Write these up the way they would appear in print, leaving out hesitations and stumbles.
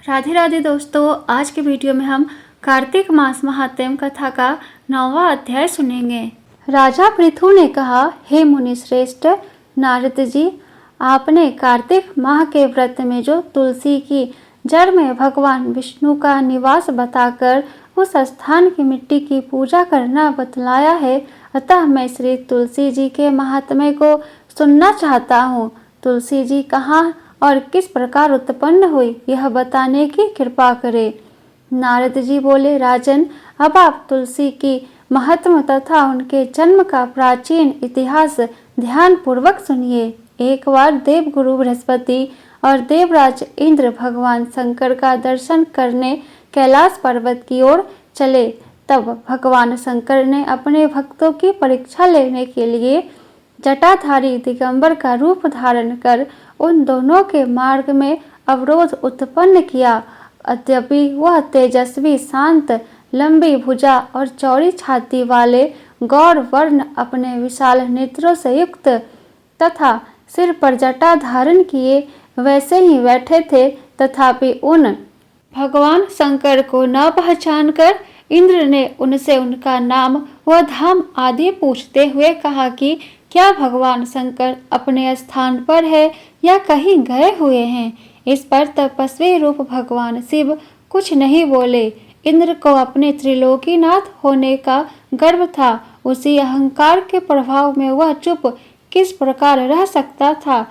राधे राधे दोस्तों, आज के वीडियो में हम कार्तिक मास महात्म्य कथा का 9वां अध्याय सुनेंगे। राजा पृथु ने कहा, हे मुनि श्रेष्ठ नारद जी, आपने कार्तिक माह के व्रत में जो तुलसी की जड़ में भगवान विष्णु का निवास बताकर उस स्थान की मिट्टी की पूजा करना बतलाया है, अतः मैं श्री तुलसी जी के महात्म्य को सुनना चाहता हूँ। तुलसी जी कहाँ और किस प्रकार उत्पन्न हुई, यह बताने की कृपा करे। नारद जी बोले, राजन, अब आप तुलसी की महत्व तथा उनके जन्म का प्राचीन इतिहास ध्यान पूर्वक सुनिए। एक बार देवगुरु बृहस्पति और देवराज इंद्र भगवान शंकर का दर्शन करने कैलाश पर्वत की ओर चले। तब भगवान शंकर ने अपने भक्तों की परीक्षा लेने के लिए जटाधारी दिगंबर का रूप धारण कर उन दोनों के मार्ग में अवरोध उत्पन्न किया। यद्यपि वह तेजस्वी, शांत, लंबी भुजा और चौड़ी छाती वाले गौर वर्ण अपने विशाल नेत्रों से युक्त तथा सिर पर जटा धारण किए वैसे ही बैठे थे, तथापि उन भगवान शंकर को न पहचान कर इंद्र ने उनसे उनका नाम व धाम आदि पूछते हुए कहा कि क्या भगवान शंकर अपने स्थान पर है या कहीं गए हुए हैं। इस पर तपस्वी रूप भगवान शिव कुछ नहीं बोले। इंद्र को अपने त्रिलोकीनाथ होने का गर्व था, उसी अहंकार के प्रभाव में वह चुप किस प्रकार रह सकता था।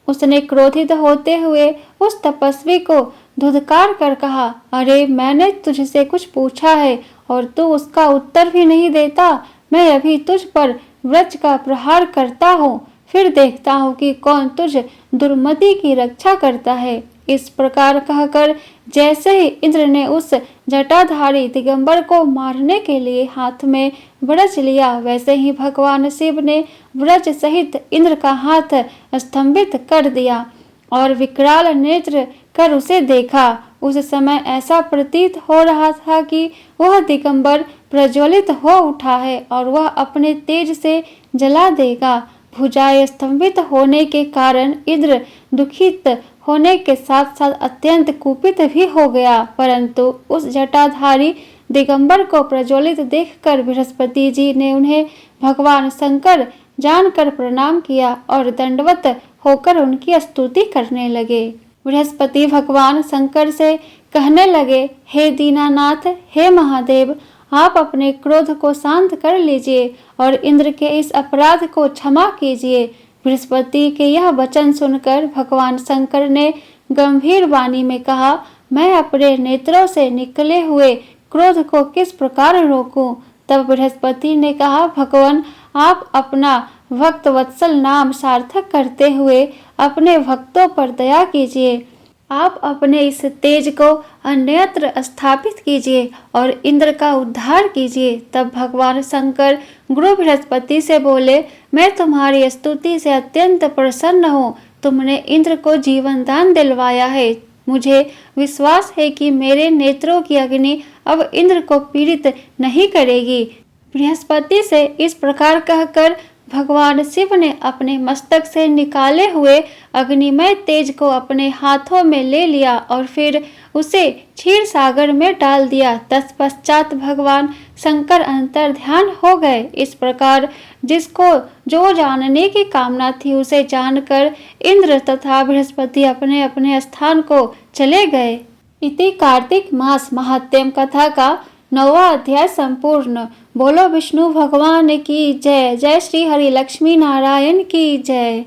उसने क्रोधित होते हुए उस तपस्वी को धुतकार कर कहा, अरे मैंने तुझसे कुछ पूछा है और तू उसका उत्तर भी नहीं देता। मैं अभी तुझ पर वज्र का प्रहार करता हूँ, फिर देखता हूँ कि कौन तुझ दुर्मति की रक्षा करता है। इस प्रकार कहकर जैसे ही इंद्र ने उस जटाधारी दिगंबर को मारने के लिए हाथ में वज्र लिया, वैसे ही भगवान शिव ने वज्र सहित इंद्र का हाथ स्तंभित कर दिया और विकराल नेत्र कर उसे देखा। उस समय ऐसा प्रतीत हो रहा था कि वह दिगंबर प्रज्वलित हो उठा है और वह अपने तेज से जला देगा। भुजाएं स्तंभित होने के कारण इंद्र दुखित होने के साथ साथ अत्यंत कुपित भी हो गया, परंतु उस जटाधारी दिगंबर को प्रज्वलित देखकर बृहस्पति जी ने उन्हें भगवान शंकर जानकर प्रणाम किया और दंडवत होकर उनकी स्तुति करने लगे। बृहस्पति भगवान शंकर से कहने लगे, हे दीनानाथ, हे महादेव, आप अपने क्रोध को शांत कर लीजिए और इंद्र के इस अपराध को क्षमा कीजिए। बृहस्पति के यह वचन सुनकर भगवान शंकर ने गंभीर वाणी में कहा, मैं अपने नेत्रों से निकले हुए क्रोध को किस प्रकार रोकूं। तब बृहस्पति ने कहा, भगवान, आप अपना भक्त वत्सल नाम सार्थक करते हुए अपने भक्तों पर दया कीजिए। आप अपने इस तेज को अन्यत्र स्थापित कीजिए और इंद्र का उद्धार कीजिए। तब भगवान शंकर गुरु बृहस्पति से बोले, मैं तुम्हारी स्तुति से अत्यंत प्रसन्न हूँ। तुमने इंद्र को जीवन दान दिलवाया है। मुझे विश्वास है कि मेरे नेत्रों की अग्नि अब इंद्र को पीड़ित नहीं करेगी। बृहस्पति से इस प्रकार कहकर भगवान शिव ने अपने मस्तक से निकाले हुए अग्निमय तेज को अपने हाथों में ले लिया और फिर उसे क्षीर सागर में डाल दिया। तत्पश्चात भगवान शंकर अंतर ध्यान हो गए। इस प्रकार जिसको जो जानने की कामना थी उसे जानकर इंद्र तथा बृहस्पति अपने अपने स्थान को चले गए। इति कार्तिक मास महात्म्य कथा का 9वां अध्याय संपूर्ण। बोलो विष्णु भगवान की जय। जय श्री हरि लक्ष्मी नारायण की जय।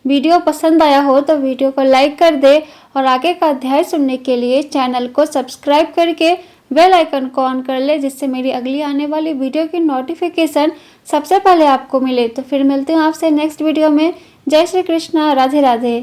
वीडियो पसंद आया हो तो वीडियो को लाइक कर दे और आगे का अध्याय सुनने के लिए चैनल को सब्सक्राइब करके बेल आइकन को ऑन कर ले, जिससे मेरी अगली आने वाली वीडियो की नोटिफिकेशन सबसे पहले आपको मिले। तो फिर मिलती हूँ आपसे नेक्स्ट वीडियो में। जय श्री कृष्णा, राधे राधे।